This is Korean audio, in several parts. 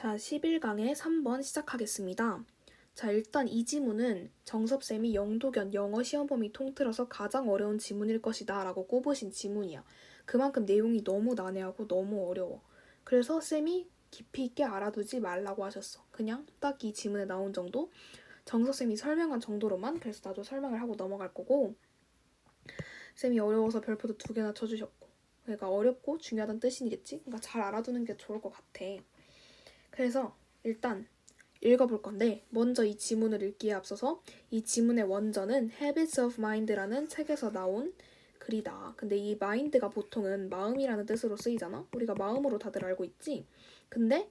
자, 11강의 3번 시작하겠습니다. 자, 일단 이 지문은 정섭쌤이 영도견 영어 시험 범위 통틀어서 가장 어려운 지문일 것이다 라고 꼽으신 지문이야. 그만큼 내용이 너무 난해하고 너무 어려워. 그래서 쌤이 깊이 있게 알아두지 말라고 하셨어. 그냥 딱 이 지문에 나온 정도? 정섭쌤이 설명한 정도로만. 그래서 나도 설명을 하고 넘어갈 거고, 쌤이 어려워서 별표도 2개나 쳐주셨고, 그러니까 어렵고 중요하다는 뜻이겠지? 그러니까 잘 알아두는 게 좋을 것 같아. 그래서 일단 읽어볼 건데, 먼저 이 지문을 읽기에 앞서서 이 지문의 원전은 Habits of Mind라는 책에서 나온 글이다. 근데 이 mind가 보통은 마음이라는 뜻으로 쓰이잖아? 우리가 마음으로 다들 알고 있지? 근데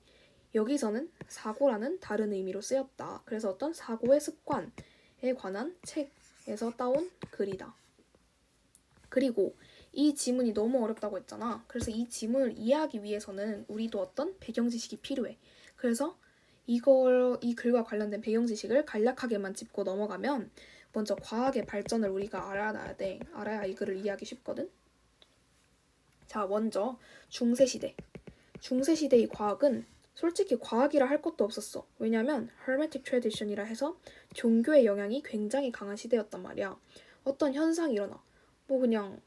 여기서는 사고라는 다른 의미로 쓰였다. 그래서 어떤 사고의 습관에 관한 책에서 따온 글이다. 그리고 이 지문이 너무 어렵다고 했잖아. 그래서 이 지문을 이해하기 위해서는 우리도 어떤 배경 지식이 필요해. 그래서 이 글과 관련된 배경 지식을 간략하게만 짚고 넘어가면, 먼저 과학의 발전을 우리가 알아놔야 돼. 알아야 이 글을 이해하기 쉽거든. 자, 먼저 중세시대. 중세시대의 과학은 솔직히 과학이라 할 것도 없었어. 왜냐면 Hermetic Tradition이라 해서 종교의 영향이 굉장히 강한 시대였단 말이야. 어떤 현상이 일어나. 뭐 그냥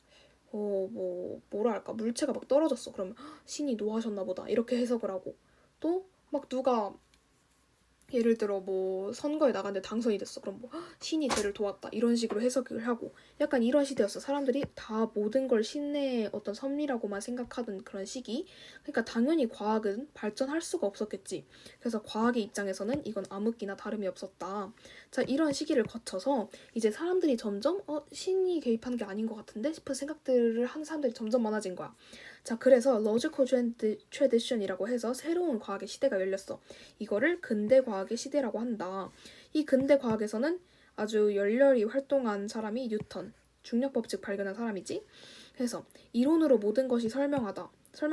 뭐라 할까, 물체가 막 떨어졌어. 그러면 신이 노하셨나 보다 이렇게 해석을 하고, 또 막 누가 예를 들어 뭐 선거에 나갔는데 당선이 됐어. 그럼 뭐 신이 쟤를 도왔다 이런 식으로 해석을 하고, 약간 이런 시대였어. 사람들이 다 모든 걸 신의 어떤 섭리라고만 생각하던 그런 시기. 그러니까 당연히 과학은 발전할 수가 없었겠지. 그래서 과학의 입장에서는 이건 암흑기나 다름이 없었다. 자, 이런 시기를 거쳐서 이제 사람들이 점점 신이 개입한 게 아닌 것 같은데 싶은 생각들을 하는 사람들이 점점 많아진 거야. 자, 그래서 Logical Tradition이라고 해서 새로운 과학의 시대가 열렸어. 이거를 근대 과학의 시대라고 한다. 이 근대 과학에서는 아주 열렬히 활동한 사람이 뉴턴, 중력 법칙 발견한 사람이지. 그래서 이론으로 모든 것이 설명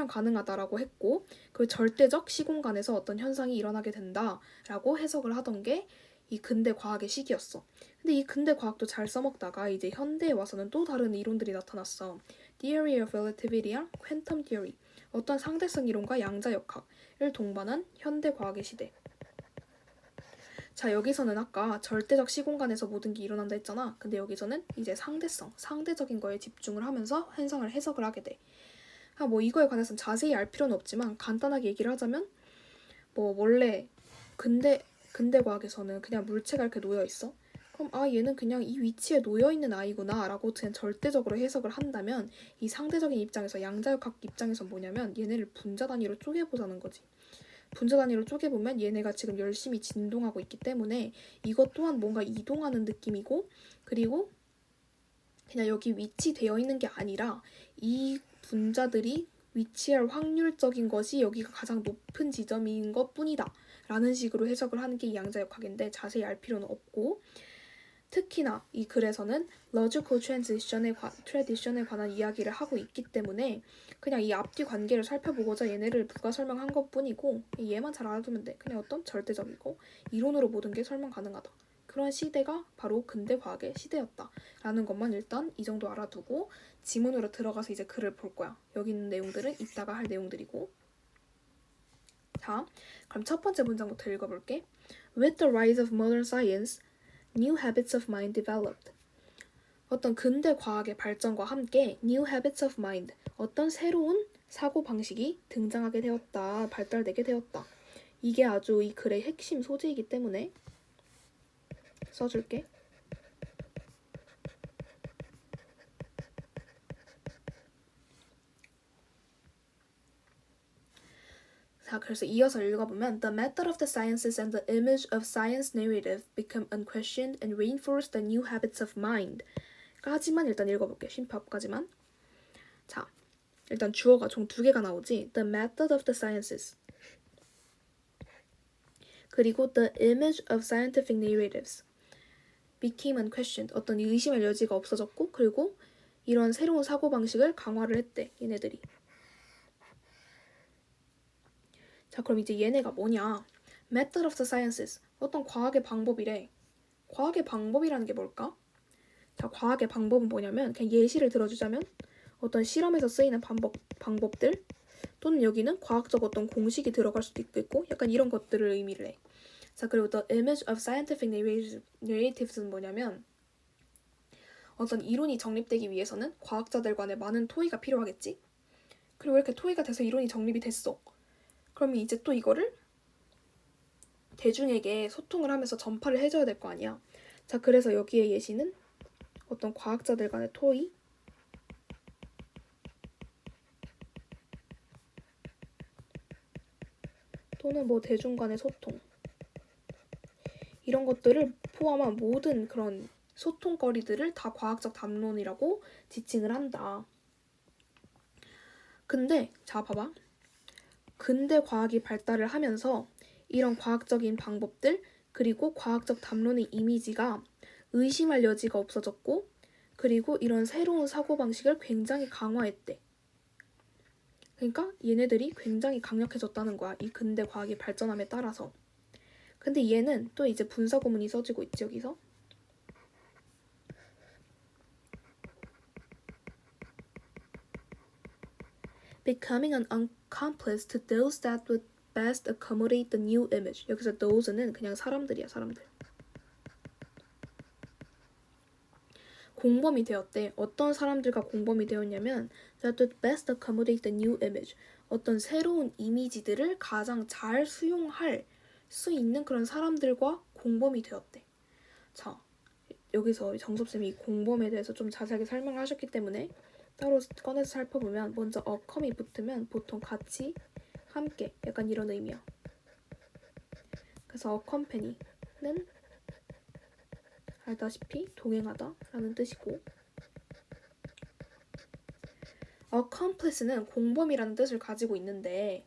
가능하다라고 했고, 그 절대적 시공간에서 어떤 현상이 일어나게 된다라고 해석을 하던 게 이 근대 과학의 시기였어. 근데 이 근대 과학도 잘 써먹다가 이제 현대에 와서는 또 다른 이론들이 나타났어. Theory of Relativity랑 Quantum Theory, 어떤 상대성 이론과 양자역학을 동반한 현대 과학의 시대. 자, 여기서는 아까 절대적 시공간에서 모든 게 일어난다 했잖아. 근데 여기서는 이제 상대적인 거에 집중을 하면서 현상을 해석을 하게 돼. 뭐 이거에 관해서는 자세히 알 필요는 없지만 간단하게 얘기를 하자면, 뭐 원래 근대 과학에서는 그냥 물체가 이렇게 놓여 있어. 그럼 얘는 그냥 이 위치에 놓여 있는 아이구나 라고 그냥 절대적으로 해석을 한다면, 이 상대적인 입장에서, 양자역학 입장에서 뭐냐면 얘네를 분자 단위로 쪼개보자는 거지. 분자 단위로 쪼개보면 얘네가 지금 열심히 진동하고 있기 때문에 이것 또한 뭔가 이동하는 느낌이고, 그리고 그냥 여기 위치되어 있는 게 아니라 이 분자들이 위치할 확률적인 것이 여기가 가장 높은 지점인 것 뿐이다 라는 식으로 해석을 하는 게 이 양자역학인데, 자세히 알 필요는 없고, 특히나 이 글에서는 Logical Tradition에 관한 이야기를 하고 있기 때문에 그냥 이 앞뒤 관계를 살펴보고자 얘네를 부가 설명한 것 뿐이고, 얘만 잘 알아두면 돼. 그냥 어떤 절대적이고 이론으로 모든 게 설명 가능하다. 그런 시대가 바로 근대 과학의 시대였다 라는 것만 일단 이 정도 알아두고 지문으로 들어가서 이제 글을 볼 거야. 여기 있는 내용들은 이따가 할 내용들이고. 자, 그럼 첫 번째 문장부터 읽어볼게. With the rise of modern science, new habits of mind developed. 어떤 근대 과학의 발전과 함께 new habits of mind, 어떤 새로운 사고 방식이 등장하게 되었다, 발달되게 되었다. 이게 아주 이 글의 핵심 소재이기 때문에 써줄게. 자, 그래서 이어서 읽어보면 The method of the sciences and the image of science narrative become unquestioned and reinforce the new habits of mind. 까지만 일단 읽어볼게. 쉼표까지만. 자, 일단 주어가 총 2개가 나오지. The method of the sciences, 그리고 the image of scientific narratives became unquestioned. 어떤 의심할 여지가 없어졌고, 그리고 이런 새로운 사고방식을 강화를 했대, 얘네들이. 자, 그럼 이제 얘네가 뭐냐? Method of the sciences, 어떤 과학의 방법이래. 과학의 방법이라는 게 뭘까? 자, 과학의 방법은 뭐냐면, 그냥 예시를 들어주자면 어떤 실험에서 쓰이는 방법들, 또는 여기는 과학적 어떤 공식이 들어갈 수도 있겠고 약간 이런 것들을 의미를 해. 자, 그리고 the image of scientific narratives는 뭐냐면 어떤 이론이 정립되기 위해서는 과학자들 간에 많은 토의가 필요하겠지? 그리고 이렇게 토의가 돼서 이론이 정립이 됐어. 그러면 이제 또 이거를 대중에게 소통을 하면서 전파를 해줘야 될 거 아니야. 자, 그래서 여기에 예시는 어떤 과학자들 간의 토의, 또는 뭐 대중 간의 소통, 이런 것들을 포함한 모든 그런 소통거리들을 다 과학적 담론이라고 지칭을 한다. 근데 자, 봐봐. 근대 과학이 발달을 하면서 이런 과학적인 방법들 그리고 과학적 담론의 이미지가 의심할 여지가 없어졌고, 그리고 이런 새로운 사고방식을 굉장히 강화했대. 그러니까 얘네들이 굉장히 강력해졌다는 거야. 이 근대 과학이 발전함에 따라서. 근데 얘는 또 이제 분사구문이 써지고 있지, 여기서. Becoming an accomplice to those that would best accommodate the new image. 여기서 those는 그냥 사람들이야, 사람들. 공범이 되었대. 어떤 사람들과 공범이 되었냐면 that would best accommodate the new image. 어떤 새로운 이미지들을 가장 잘 수용할 수 있는 그런 사람들과 공범이 되었대. 자, 여기서 정섭쌤이 공범에 대해서 좀 자세하게 설명을 하셨기 때문에 따로 꺼내서 살펴보면 먼저 accom이 붙으면 보통 같이, 함께, 약간 이런 의미야. 그래서 accompany는 알다시피 동행하다 라는 뜻이고, accomplice는 공범이라는 뜻을 가지고 있는데,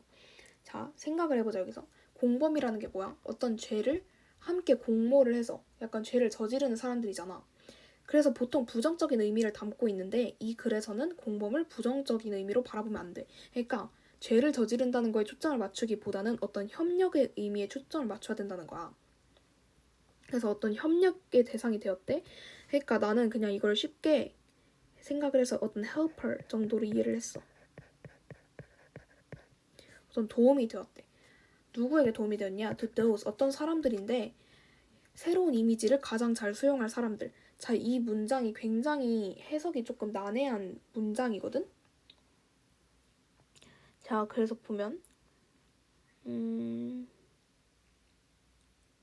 자, 생각을 해보자. 여기서 공범이라는 게 뭐야? 어떤 죄를 함께 공모를 해서 약간 죄를 저지르는 사람들이잖아. 그래서 보통 부정적인 의미를 담고 있는데 이 글에서는 공범을 부정적인 의미로 바라보면 안 돼. 그러니까 죄를 저지른다는 거에 초점을 맞추기보다는 어떤 협력의 의미에 초점을 맞춰야 된다는 거야. 그래서 어떤 협력의 대상이 되었대. 그러니까 나는 그냥 이걸 쉽게 생각을 해서 어떤 helper 정도로 이해를 했어. 어떤 도움이 되었대. 누구에게 도움이 되었냐? To those, 어떤 사람들인데 새로운 이미지를 가장 잘 수용할 사람들. 자, 이 문장이 굉장히 해석이 조금 난해한 문장이거든? 자, 그래서 보면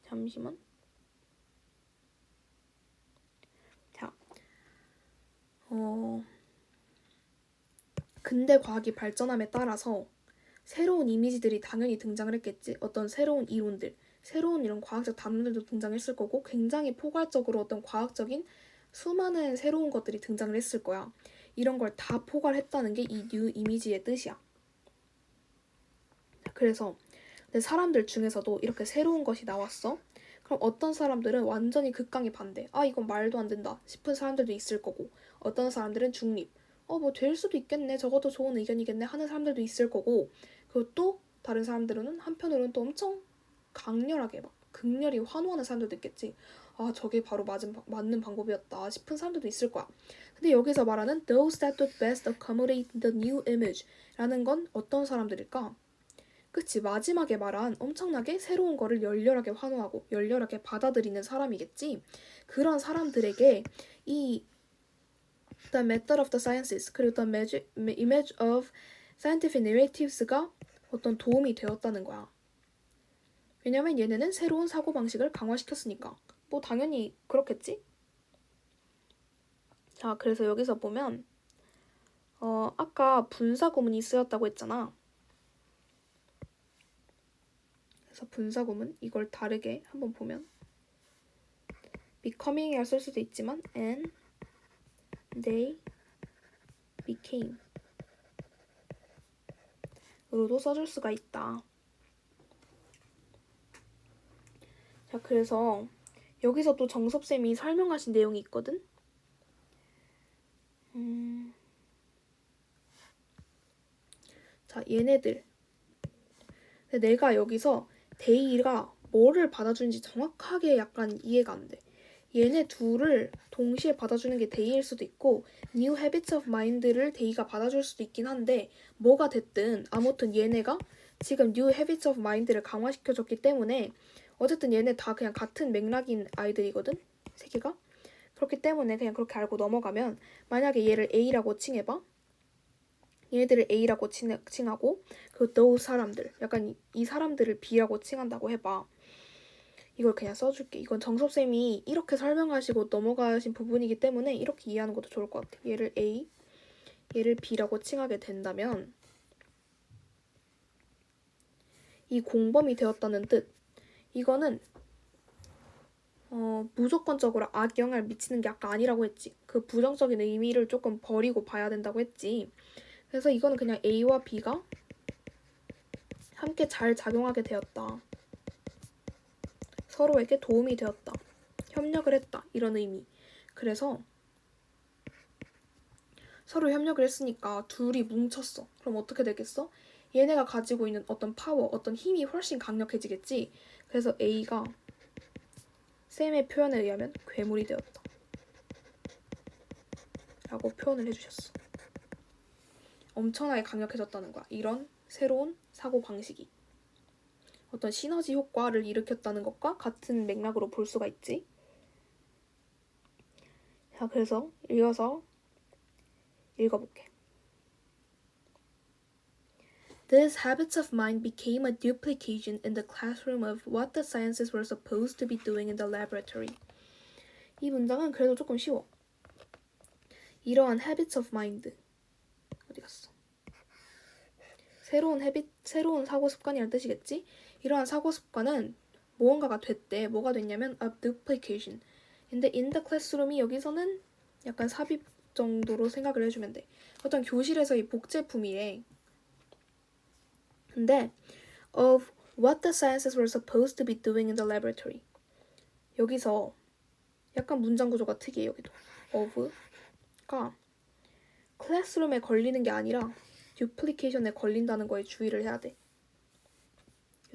잠시만. 자, 근대 과학이 발전함에 따라서 새로운 이미지들이 당연히 등장을 했겠지. 어떤 새로운 이론들, 새로운 이런 과학적 담론들도 등장했을 거고 굉장히 포괄적으로 어떤 과학적인 수많은 새로운 것들이 등장을 했을 거야. 이런 걸 다 포괄했다는 게 이 뉴 이미지의 뜻이야. 그래서 사람들 중에서도 이렇게 새로운 것이 나왔어. 그럼 어떤 사람들은 완전히 극강히 반대. 아, 이건 말도 안 된다 싶은 사람들도 있을 거고, 어떤 사람들은 중립. 뭐 될 수도 있겠네. 적어도 좋은 의견이겠네 하는 사람들도 있을 거고, 그리고 또 다른 사람들은 한편으로는 또 엄청 강렬하게 막 극렬히 환호하는 사람들도 있겠지. 아, 저게 바로 맞는 방법이었다 싶은 사람들도 있을 거야. 근데 여기서 말하는 those that would best accommodate the new image 라는 건 어떤 사람들일까? 그치, 마지막에 말한 엄청나게 새로운 거를 열렬하게 환호하고 열렬하게 받아들이는 사람이겠지. 그런 사람들에게 이 The Method of the Sciences 그리고 The Image of Scientific Narratives가 어떤 도움이 되었다는 거야. 왜냐면 얘네는 새로운 사고방식을 강화시켰으니까. 뭐 당연히 그렇겠지? 자, 그래서 여기서 보면 아까 분사구문이 쓰였다고 했잖아. 그래서 분사구문 이걸 다르게 한번 보면 becoming이라 쓸 수도 있지만 and they became 으로도 써줄 수가 있다. 자, 그래서 여기서 또 정섭쌤이 설명하신 내용이 있거든. 자, 얘네들. 근데 내가 여기서 they가 뭐를 받아주는지 정확하게 약간 이해가 안 돼. 얘네 둘을 동시에 받아주는 게 데이일 수도 있고 new habits of mind를 데이가 받아줄 수도 있긴 한데 뭐가 됐든 아무튼 얘네가 지금 new habits of mind를 강화시켜줬기 때문에 어쨌든 얘네 다 그냥 같은 맥락인 아이들이거든? 세 개가? 그렇기 때문에 그냥 그렇게 알고 넘어가면 만약에 얘를 A라고 칭해봐. 얘네들을 A라고 칭하고 그 those 사람들 약간 이 사람들을 B라고 칭한다고 해봐. 이걸 그냥 써줄게. 이건 정섭쌤이 이렇게 설명하시고 넘어가신 부분이기 때문에 이렇게 이해하는 것도 좋을 것 같아. 얘를 A, 얘를 B라고 칭하게 된다면 이 공범이 되었다는 뜻. 이거는 무조건적으로 악영향을 미치는 게 아까 아니라고 했지. 그 부정적인 의미를 조금 버리고 봐야 된다고 했지. 그래서 이거는 그냥 A와 B가 함께 잘 작용하게 되었다. 서로에게 도움이 되었다. 협력을 했다. 이런 의미. 그래서 서로 협력을 했으니까 둘이 뭉쳤어. 그럼 어떻게 되겠어? 얘네가 가지고 있는 어떤 파워, 어떤 힘이 훨씬 강력해지겠지? 그래서 A가 쌤의 표현에 의하면 괴물이 되었다. 라고 표현을 해주셨어. 엄청나게 강력해졌다는 거야. 이런 새로운 사고 방식이. 어떤 시너지 효과를 일으켰다는 것과 같은 맥락으로 볼 수가 있지. 자, 그래서 이어서 읽어볼게. These habits of mind became a duplication in the classroom of what the sciences were supposed to be doing in the laboratory. 이 문장은 그래도 조금 쉬워. 이러한 habits of mind 어디 갔어? 새로운 사고 습관이라는 뜻이겠지? 이러한 사고 습관은 무언가가 됐대. 뭐가 됐냐면 a duplication. 근데 in the classroom이 여기서는 약간 삽입 정도로 생각을 해주면 돼. 어떤 교실에서의 복제품이래. 근데 of what the sciences were supposed to be doing in the laboratory. 여기서 약간 문장 구조가 특이해. 여기도 of가 클래스룸에 걸리는 게 아니라 듀플리케이션에 걸린다는 거에 주의를 해야 돼.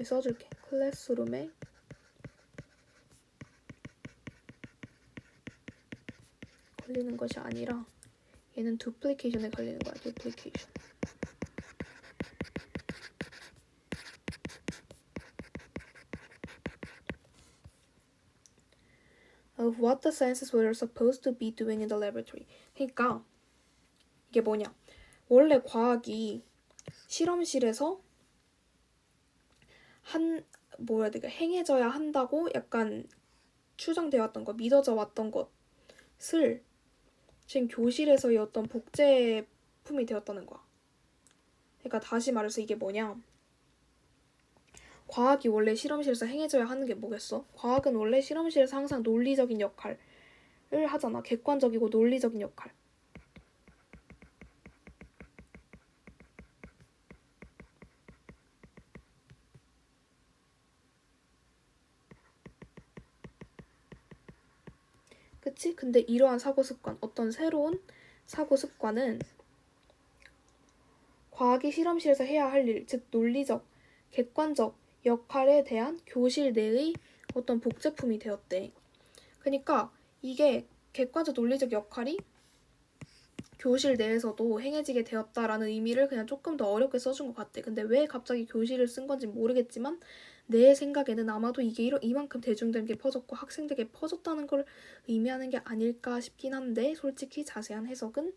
써줄게. 클래스룸에 걸리는 것이 아니라 얘는 듀플리케이션에 걸리는 거야. 듀플리케이션. of what the sciences were supposed to be doing in the laboratory. 그러니까 이게 뭐냐? 원래 과학이 실험실에서 행해져야 한다고 약간 추정되어 왔던 것, 믿어져 왔던 것을 지금 교실에서의 어떤 복제품이 되었다는 거야. 그러니까 다시 말해서 이게 뭐냐? 과학이 원래 실험실에서 행해져야 하는 게 뭐겠어? 과학은 원래 실험실에서 항상 논리적인 역할을 하잖아. 객관적이고 논리적인 역할. 그치? 근데 이러한 사고습관, 어떤 새로운 사고습관은 과학이 실험실에서 해야 할 일, 즉 논리적, 객관적 역할에 대한 교실 내의 어떤 복제품이 되었대. 그러니까 이게 객관적 논리적 역할이 교실 내에서도 행해지게 되었다라는 의미를 그냥 조금 더 어렵게 써준 것 같아. 근데 왜 갑자기 교실을 쓴 건지 모르겠지만 내 생각에는 아마도 이게 이만큼 대중들에게 퍼졌고 학생들에게 퍼졌다는 걸 의미하는 게 아닐까 싶긴 한데 솔직히 자세한 해석은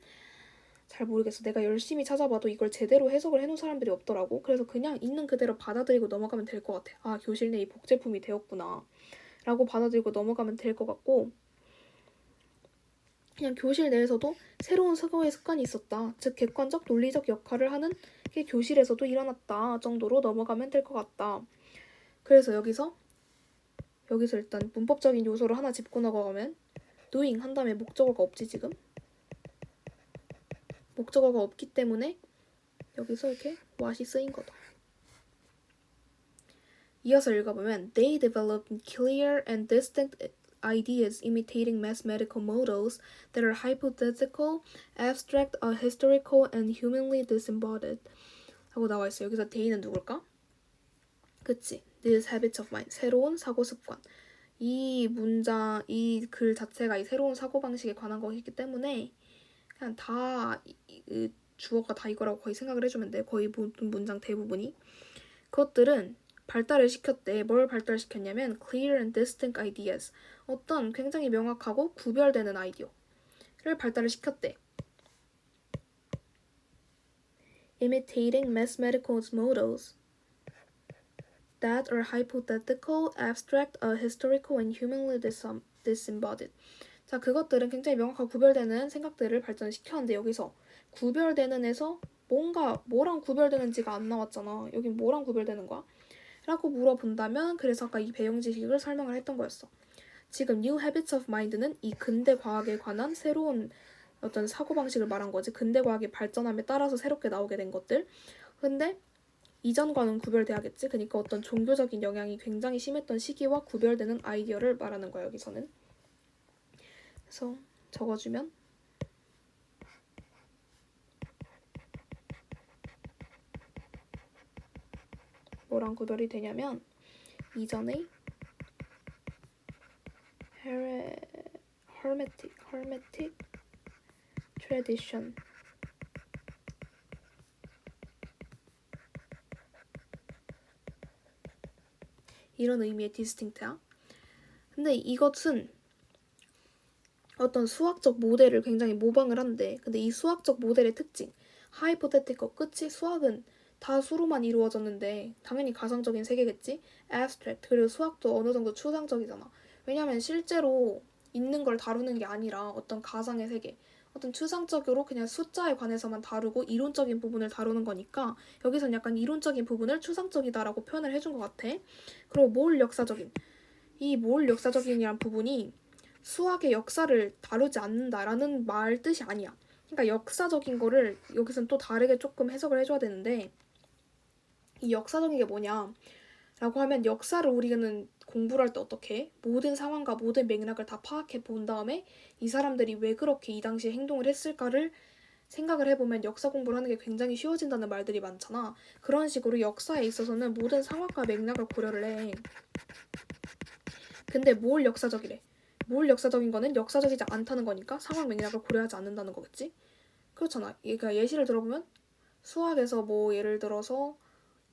잘 모르겠어. 내가 열심히 찾아봐도 이걸 제대로 해석을 해놓은 사람들이 없더라고. 그래서 그냥 있는 그대로 받아들이고 넘어가면 될 것 같아. 아, 교실 내의 복제품이 되었구나 라고 받아들이고 넘어가면 될 것 같고 그냥 교실 내에서도 새로운 사고의 습관이 있었다. 즉 객관적 논리적 역할을 하는 게 교실에서도 일어났다 정도로 넘어가면 될 것 같다. 그래서 여기서 일단 문법적인 요소를 하나 짚고 넘어가면 doing 한 다음에 목적어가 없지 지금. 목적어가 없기 때문에 여기서 이렇게 what이 쓰인 거다. 이어서 읽어보면 They developed clear and distinct ideas imitating mathematical models that are hypothetical, abstract, historical, and humanly disembodied 하고 나와 있어요. 여기서 they는 누굴까? 그치? These habits of mind. 새로운 사고 습관. 이 문장, 이 글 자체가 이 새로운 사고방식에 관한 것이기 때문에 그냥 다 주어가 다 이거라고 거의 생각을 해주면 돼. 거의 모든 문장 대부분이. 그것들은 발달을 시켰대. 뭘 발달시켰냐면 clear and distinct ideas. 어떤 굉장히 명확하고 구별되는 아이디어를 발달을 시켰대. imitating mathematical models that are hypothetical, abstract, historical, and humanly disembodied. 자, 그것들은 굉장히 명확하고 구별되는 생각들을 발전시켰는데 여기서 구별되는에서 뭔가 뭐랑 구별되는지가 안 나왔잖아. 여긴 뭐랑 구별되는 거야? 라고 물어본다면 그래서 아까 이 배경 지식을 설명을 했던 거였어. 지금 New Habits of Mind는 이 근대 과학에 관한 새로운 어떤 사고방식을 말한 거지. 근대 과학의 발전함에 따라서 새롭게 나오게 된 것들. 근데 이전과는 구별돼야겠지. 그러니까 어떤 종교적인 영향이 굉장히 심했던 시기와 구별되는 아이디어를 말하는 거야, 여기서는. 그래서 적어주면 뭐랑 구별이 되냐면 이전의 hermetic tradition 이런 의미의 distinct야. 근데 이것은 어떤 수학적 모델을 굉장히 모방을 한대. 근데 이 수학적 모델의 특징, hypothetical, 끝이 수학은 다 수로만 이루어졌는데 당연히 가상적인 세계겠지? abstract, 그리고 수학도 어느 정도 추상적이잖아. 왜냐면 실제로 있는 걸 다루는 게 아니라 어떤 가상의 세계, 어떤 추상적으로 그냥 숫자에 관해서만 다루고 이론적인 부분을 다루는 거니까 여기선 약간 이론적인 부분을 추상적이다라고 표현을 해준 것 같아. 그리고 뭘 역사적인, 이 뭘 역사적인이란 부분이 수학의 역사를 다루지 않는다라는 말 뜻이 아니야. 그러니까 역사적인 거를 여기선 또 다르게 조금 해석을 해줘야 되는데 이 역사적인 게 뭐냐 라고 하면 역사를 우리는 공부를 할 때 어떻게 해? 모든 상황과 모든 맥락을 다 파악해 본 다음에 이 사람들이 왜 그렇게 이 당시에 행동을 했을까를 생각을 해보면 역사 공부를 하는 게 굉장히 쉬워진다는 말들이 많잖아. 그런 식으로 역사에 있어서는 모든 상황과 맥락을 고려를 해. 근데 뭘 역사적이래? 뭘 역사적인 거는 역사적이지 않다는 거니까 상황 맥락을 고려하지 않는다는 거겠지? 그렇잖아. 그러니까 예시를 들어보면 수학에서 뭐 예를 들어서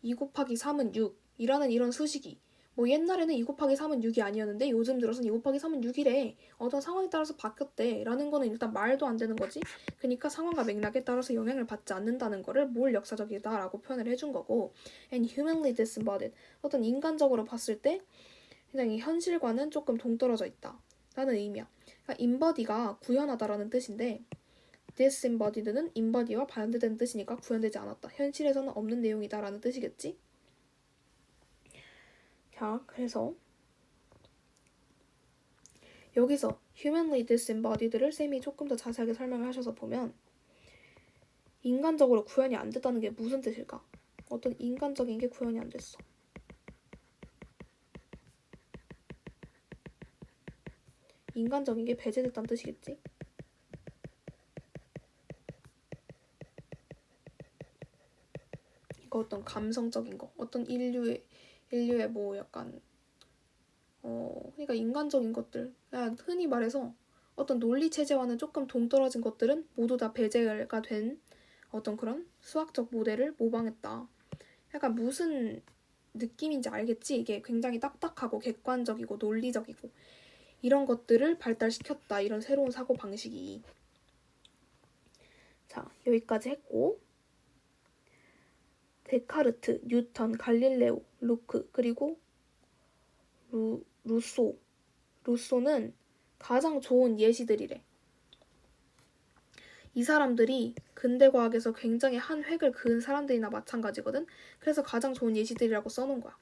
2 곱하기 3은 6이라는 이런 수식이 뭐 옛날에는 2 곱하기 3은 6이 아니었는데 요즘 들어서는 2 곱하기 3은 6이래. 어떤 상황에 따라서 바뀌었대. 라는 거는 일단 말도 안 되는 거지. 그러니까 상황과 맥락에 따라서 영향을 받지 않는다는 거를 뭘 역사적이다 라고 표현을 해준 거고 and humanly disembodied. 어떤 인간적으로 봤을 때 굉장히 현실과는 조금 동떨어져 있다 라는 의미야. 그러니까 embodi가 구현하다라는 뜻인데 disembodied는 embodi와 반대되는 뜻이니까 구현되지 않았다. 현실에서는 없는 내용이다 라는 뜻이겠지? 자, 그래서 여기서 humanly disembodied를 쌤이 조금 더 자세하게 설명을 하셔서 보면 인간적으로 구현이 안 됐다는 게 무슨 뜻일까? 어떤 인간적인 게 구현이 안 됐어. 인간적인 게 배제됐다는 뜻이겠지? 이거 어떤 감성적인 거, 어떤 인류의 뭐 약간 그러니까 인간적인 것들, 그냥 흔히 말해서 어떤 논리 체제와는 조금 동떨어진 것들은 모두 다 배제가 된 어떤 그런 수학적 모델을 모방했다. 약간 무슨 느낌인지 알겠지? 이게 굉장히 딱딱하고 객관적이고 논리적이고 이런 것들을 발달시켰다. 이런 새로운 사고 방식이. 자, 여기까지 했고 데카르트, 뉴턴, 갈릴레오, 루크, 그리고 루소는 가장 좋은 예시들이래. 이 사람들이 근대 과학에서 굉장히 한 획을 그은 사람들이나 마찬가지거든. 그래서 가장 좋은 예시들이라고 써놓은 거야.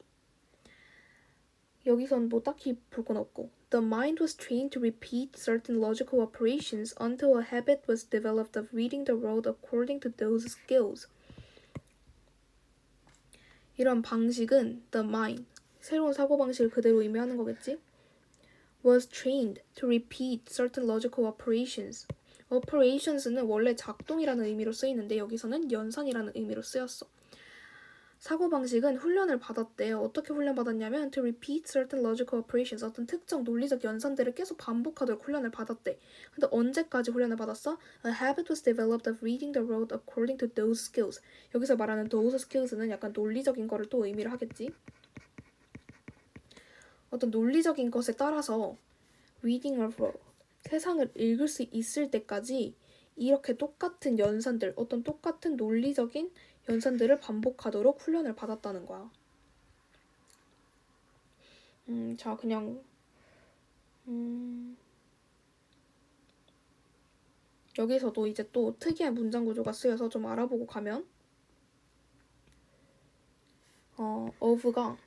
여기선 뭐 딱히 볼 건 없고 The mind was trained to repeat certain logical operations until a habit was developed of reading the world according to those skills. 이런 방식은 the mind, 새로운 사고방식을 그대로 의미하는 거겠지? was trained to repeat certain logical operations. operations는 원래 작동이라는 의미로 쓰이는데 여기서는 연산이라는 의미로 쓰였어. 사고방식은 훈련을 받았대요. 어떻게 훈련받았냐면 to repeat certain logical operations, 어떤 특정 논리적 연산들을 계속 반복하도록 훈련을 받았대. 근데 언제까지 훈련을 받았어? A habit was developed of reading the road according to those skills. 여기서 말하는 those skills는 약간 논리적인 거를 또 의미를 하겠지. 어떤 논리적인 것에 따라서 reading a road, 세상을 읽을 수 있을 때까지 이렇게 똑같은 연산들, 어떤 똑같은 논리적인 연산들을 반복하도록 훈련을 받았다는 거야. 자, 그냥 여기서도 이제 또 특이한 문장 구조가 쓰여서 좀 알아보고 가면 of가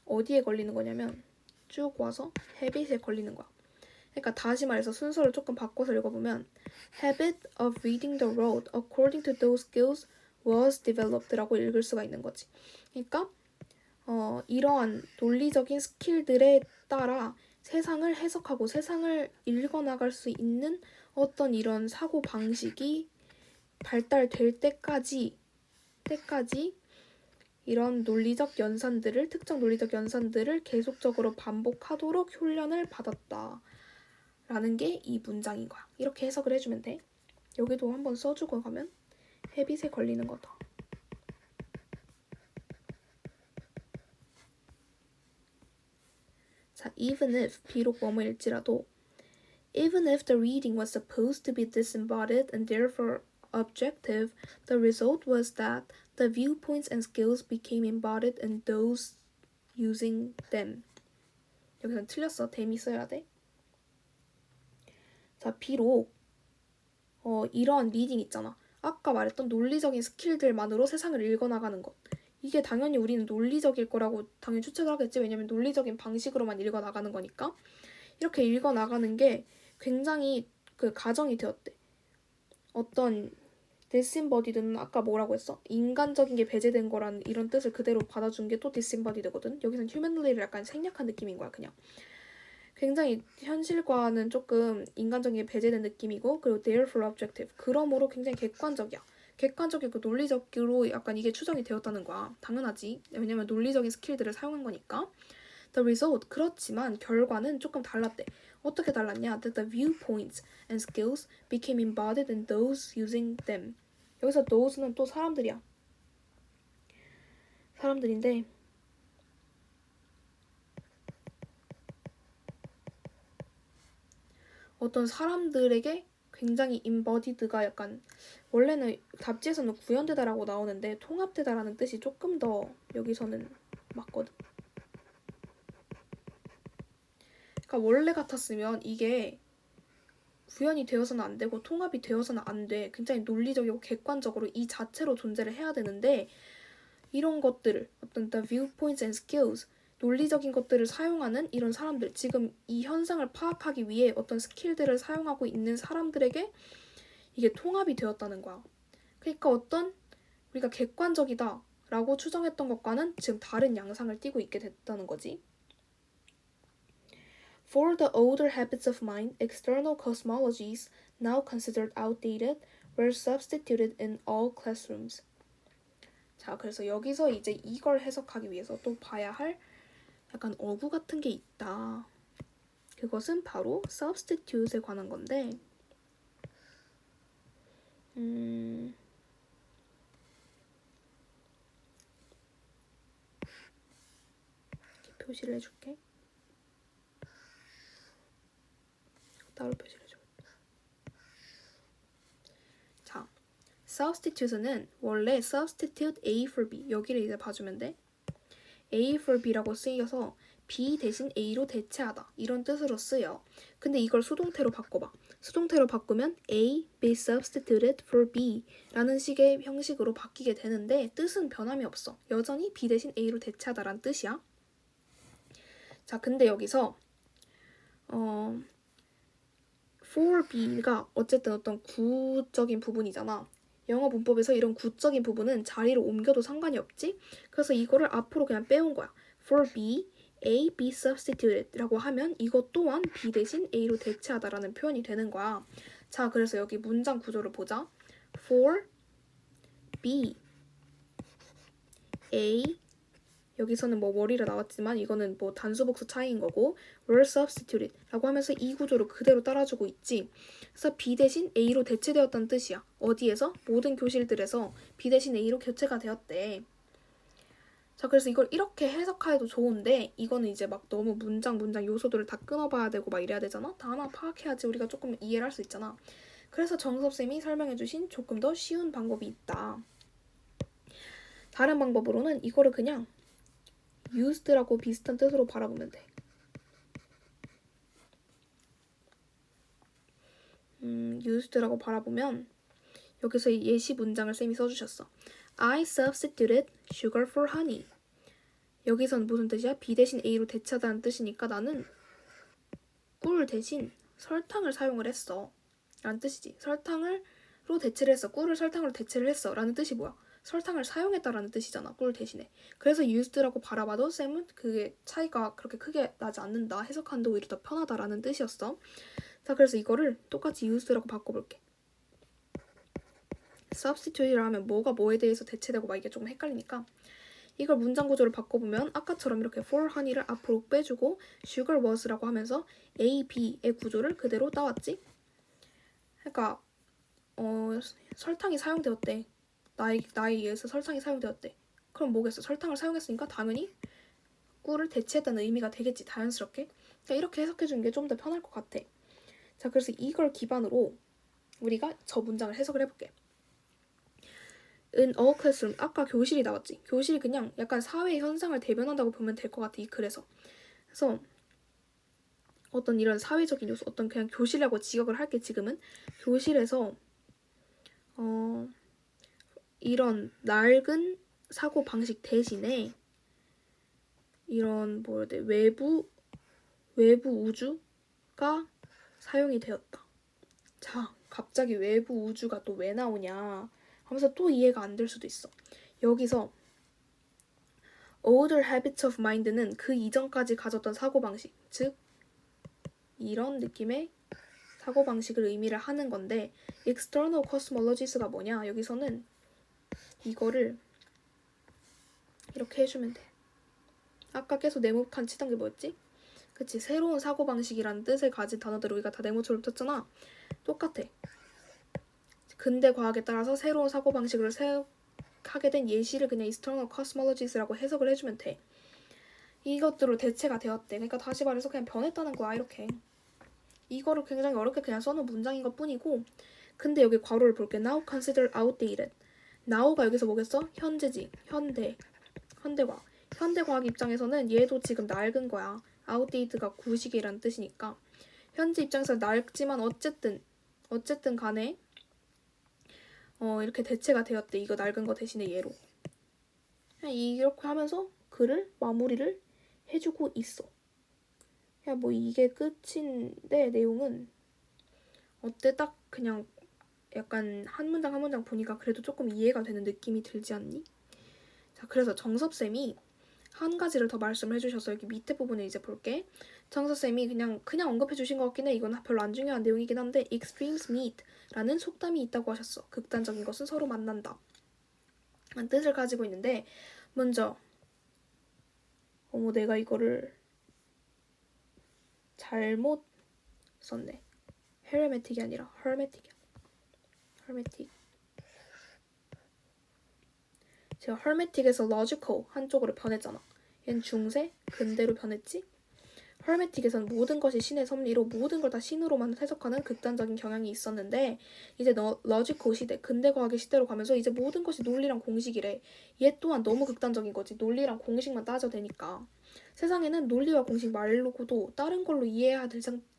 어디에 걸리는 거냐면 쭉 와서 habit에 걸리는 거야. 그러니까 다시 말해서 순서를 조금 바꿔서 읽어보면 habit of reading the road according to those skills was developed라고 읽을 수가 있는 거지. 그러니까 이러한 논리적인 스킬들에 따라 세상을 해석하고 세상을 읽어나갈 수 있는 어떤 이런 사고 방식이 발달될 때까지 이런 논리적 연산들을, 특정 논리적 연산들을 계속적으로 반복하도록 훈련을 받았다 라는 게 이 문장인 거야. 이렇게 해석을 해주면 돼. 여기도 한번 써주고 가면 헤빗에 걸리는 거다. 자, even if, 비록 뭐뭐일지라도 even if the reading was supposed to be disembodied and therefore objective, the result was that the viewpoints and skills became embodied in those using them. 여기서는 틀렸어. them이 써야 돼. 자, 비록 이러한 리딩 있잖아. 아까 말했던 논리적인 스킬들만으로 세상을 읽어나가는 것. 이게 당연히 우리는 논리적일 거라고 당연히 추측을 하겠지. 왜냐면 논리적인 방식으로만 읽어나가는 거니까. 이렇게 읽어나가는 게 굉장히 그 가정이 되었대. 어떤 disembodied는 아까 뭐라고 했어? 인간적인 게 배제된 거라는 이런 뜻을 그대로 받아준 게 또 disembodied거든. 여기서는 humanly를 약간 생략한 느낌인 거야, 그냥. 굉장히 현실과는 조금 인간적인 게 배제된 느낌이고, 그리고 therefore objective. 그러므로 굉장히 객관적이야. 객관적이고 논리적으로 약간 이게 추정이 되었다는 거야. 당연하지. 왜냐면 논리적인 스킬들을 사용한 거니까. The result, 그렇지만 결과는 조금 달랐대. 어떻게 달랐냐? That the viewpoints and skills became embodied in those using them. 여기서 those는 또 사람들이야. 사람들인데 어떤 사람들에게 굉장히 embodied가 약간 원래는 잡지에서는 구현되다라고 나오는데 통합되다라는 뜻이 조금 더 여기서는 맞거든. 그러니까 원래 같았으면 이게 구현이 되어서는 안 되고 통합이 되어서는 안 돼. 굉장히 논리적이고 객관적으로 이 자체로 존재를 해야 되는데 이런 것들을 어떤 the viewpoints and skills 논리적인 것들을 사용하는 이런 사람들, 지금 이 현상을 파악하기 위해 어떤 스킬들을 사용하고 있는 사람들에게 이게 통합이 되었다는 거야. 그러니까 어떤 우리가 객관적이다 라고 추정했던 것과는 지금 다른 양상을 띠고 있게 됐다는 거지. For the older habits of mind, external cosmologies, now considered outdated, were substituted in all classrooms. 자, 그래서 여기서 이제 이걸 해석하기 위해서 또 봐야 할 약간 어구 같은 게 있다. 그것은 바로 substitute에 관한 건데 이렇게 표시를 해줄게. 따로 표시를 해줘. 자, substitute는 원래 substitute A for B 여기를 이제 봐주면 돼. A for B라고 쓰여서 B 대신 A로 대체하다 이런 뜻으로 쓰여. 근데 이걸 수동태로 바꿔봐. 수동태로 바꾸면 A be substituted for B 라는 식의 형식으로 바뀌게 되는데 뜻은 변함이 없어. 여전히 B 대신 A로 대체하다라는 뜻이야. 자, 근데 여기서 for B가 어쨌든 어떤 구적인 부분이잖아. 영어 문법에서 이런 구적인 부분은 자리를 옮겨도 상관이 없지? 그래서 이거를 앞으로 그냥 빼온 거야. For B, A be substituted 라고 하면 이것 또한 B 대신 A로 대체하다라는 표현이 되는 거야. 자, 그래서 여기 문장 구조를 보자. For B, A 여기서는 뭐 머리로 나왔지만 이거는 뭐 단수복수 차이인 거고 were substituted 라고 하면서 이 구조를 그대로 따라주고 있지. 그래서 B 대신 A로 대체되었다는 뜻이야. 어디에서? 모든 교실들에서 B 대신 A로 교체가 되었대. 자, 그래서 이걸 이렇게 해석해도 좋은데 이거는 이제 막 너무 문장 요소들을 다 끊어봐야 되고 막 이래야 되잖아. 다 하나 파악해야지 우리가 조금 이해를 할 수 있잖아. 그래서 정섭쌤이 설명해주신 조금 더 쉬운 방법이 있다. 다른 방법으로는 이거를 그냥 used라고 비슷한 뜻으로 바라보면 돼. used라고 바라보면 여기서 이 예시 문장을 쌤이 써주셨어. I substituted sugar for honey. 여기선 무슨 뜻이야? B 대신 A로 대체하다는 뜻이니까 나는 꿀 대신 설탕을 사용을 했어. 라는 뜻이지. 설탕으로 대체를 했어. 꿀을 설탕으로 대체를 했어. 라는 뜻이 뭐야? 설탕을 사용했다라는 뜻이잖아. 꿀 대신에. 그래서 used라고 바라봐도 쌤은 그게 차이가 그렇게 크게 나지 않는다. 해석하는데 오히려 더 편하다라는 뜻이었어. 자, 그래서 이거를 똑같이 used라고 바꿔볼게. substitute라 하면 뭐가 뭐에 대해서 대체되고 막 이게 조금 헷갈리니까 이걸 문장 구조를 바꿔보면 아까처럼 이렇게 for honey를 앞으로 빼주고 sugar was라고 하면서 A, B의 구조를 그대로 따왔지. 그러니까 설탕이 사용되었대. 나에 의해서 설탕이 사용되었대. 그럼 뭐겠어? 설탕을 사용했으니까 당연히 꿀을 대체했다는 의미가 되겠지. 자연스럽게. 그러니까 이렇게 해석해주는 게 좀 더 편할 것 같아. 자, 그래서 이걸 기반으로 우리가 저 문장을 해석을 해볼게. In a classroom. 아까 교실이 나왔지. 교실이 그냥 약간 사회 현상을 대변한다고 보면 될 것 같아. 이 글에서. 그래서 어떤 이런 사회적인 요소, 어떤 그냥 교실이라고 지적을 할게. 지금은 교실에서 이런 낡은 사고 방식 대신에 이런 외부 우주가 사용이 되었다. 자, 갑자기 외부 우주가 또 왜 나오냐 하면서 또 이해가 안 될 수도 있어. 여기서 older habits of mind는 그 이전까지 가졌던 사고방식, 즉 이런 느낌의 사고방식을 의미를 하는 건데 external cosmologies가 뭐냐? 여기서는 이거를 이렇게 해주면 돼. 아까 계속 네모칸 치던 게 뭐였지? 그치, 새로운 사고방식이라는 뜻을 가진 단어들을 우리가 다 네모처럼 쳤잖아. 똑같아. 근대 과학에 따라서 새로운 사고방식을 하게 된 예시를 그냥 external cosmologies라고 해석을 해주면 돼. 이것들로 대체가 되었대. 그러니까 다시 말해서 그냥 변했다는 거야. 이렇게. 이거를 굉장히 어렵게 그냥 써놓은 문장인 것 뿐이고 근데 여기 괄호를 볼게. Now consider outdated. now가 여기서 뭐겠어? 현재지. 현대과학. 현대과학 입장에서는 얘도 지금 낡은 거야. outdated가 구식이라는 뜻이니까. 현재 입장에서 낡지만 어쨌든 간에 이렇게 대체가 되었대. 이거 낡은 거 대신에 얘로. 이렇게 하면서 글을 마무리를 해주고 있어. 야, 뭐 이게 끝인데 내용은 어때? 딱 그냥 약간 한 문장 한 문장 보니까 그래도 조금 이해가 되는 느낌이 들지 않니? 자, 그래서 정섭쌤이 한 가지를 더 말씀을 해주셔서 여기 밑에 부분을 이제 볼게. 정섭쌤이 그냥 언급해 주신 것 같긴 해. 이건 별로 안 중요한 내용이긴 한데 extremes meet 라는 속담이 있다고 하셨어. 극단적인 것은 서로 만난다 라는 뜻을 가지고 있는데 먼저 내가 이거를 잘못 썼네. 헤르메틱이 아니라 hermetic이야. hermetic. 제가 hermetic에서 logical 한쪽으로 변했잖아. 얘는 중세, 근대로 변했지? hermetic에서는 모든 것이 신의 섭리로 모든 걸 다 신으로만 해석하는 극단적인 경향이 있었는데 이제 logical 시대, 근대 과학의 시대로 가면서 이제 모든 것이 논리랑 공식이래. 얘 또한 너무 극단적인 거지. 논리랑 공식만 따져 되니까. 세상에는 논리와 공식 말고도 다른 걸로 이해해야 할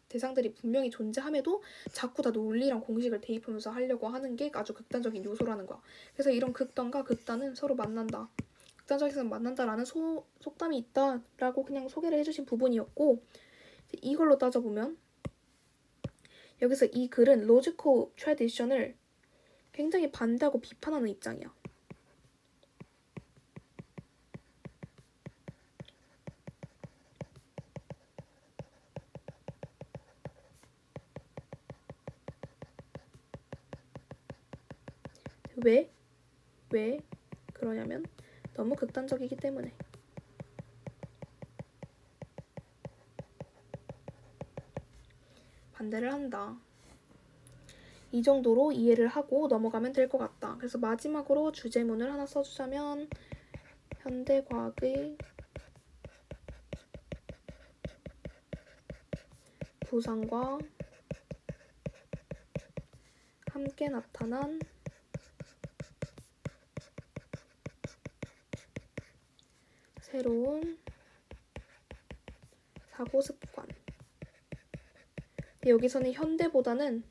대상들이 분명히 존재함에도 자꾸 다 논리랑 공식을 대입하면서 하려고 하는 게 아주 극단적인 요소라는 거야. 그래서 이런 극단과 극단은 서로 만난다. 극단적에서 만난다라는 속담이 있다라고 그냥 소개를 해주신 부분이었고 이걸로 따져보면 여기서 이 글은 logical tradition을 굉장히 반대하고 비판하는 입장이야. 왜 그러냐면 너무 극단적이기 때문에. 반대를 한다. 이 정도로 이해를 하고 넘어가면 될 것 같다. 그래서 마지막으로 주제문을 하나 써주자면 현대과학의 부상과 함께 나타난 새로운 사고습관. 근데 여기서는 현대보다는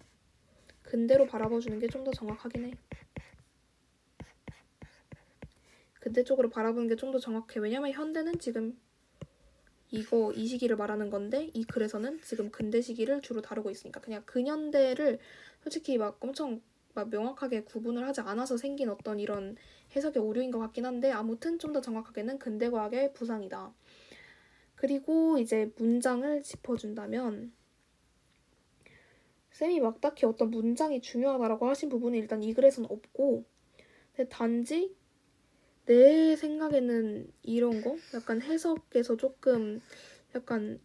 근대로 바라봐주는 게 좀 더 정확하긴 해. 근대 쪽으로 바라보는 게 좀 더 정확해. 왜냐면 현대는 지금 이 시기를 말하는 건데 이 글에서는 지금 근대 시기를 주로 다루고 있으니까 그냥 근현대를 솔직히 막 엄청 막 명확하게 구분을 하지 않아서 생긴 어떤 이런 해석의 오류인 것 같긴 한데 아무튼 좀 더 정확하게는 근대과학의 부상이다. 그리고 이제 문장을 짚어준다면 쌤이 막 딱히 어떤 문장이 중요하다라고 하신 부분은 일단 이 글에서는 없고 근데 단지 내 생각에는 이런 거 약간 해석에서 조금 약간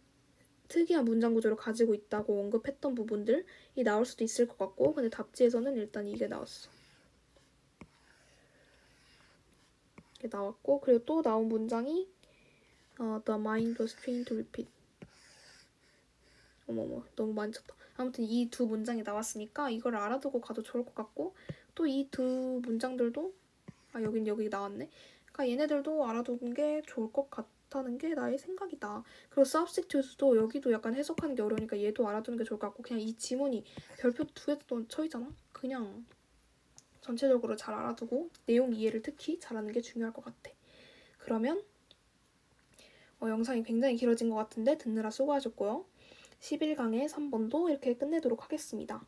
특이한 문장 구조를 가지고 있다고 언급했던 부분들이 나올 수도 있을 것 같고 근데 답지에서는 일단 이게 나왔어. 이게 나왔고 그리고 또 나온 문장이 The mind was trained to repeat. 어머머 너무 많이 쳤다. 아무튼 이 두 문장이 나왔으니까 이걸 알아두고 가도 좋을 것 같고 또 이 두 문장들도 여기 나왔네. 그러니까 얘네들도 알아두는 게 좋을 것 같다는 게 나의 생각이다. 그리고 substitute도 여기도 약간 해석하는 게 어려우니까 얘도 알아두는 게 좋을 것 같고 그냥 이 지문이 별표 두 개도 쳐있잖아. 그냥 전체적으로 잘 알아두고 내용 이해를 특히 잘하는 게 중요할 것 같아. 그러면 영상이 굉장히 길어진 것 같은데 듣느라 수고하셨고요. 11강의 3번도 이렇게 끝내도록 하겠습니다.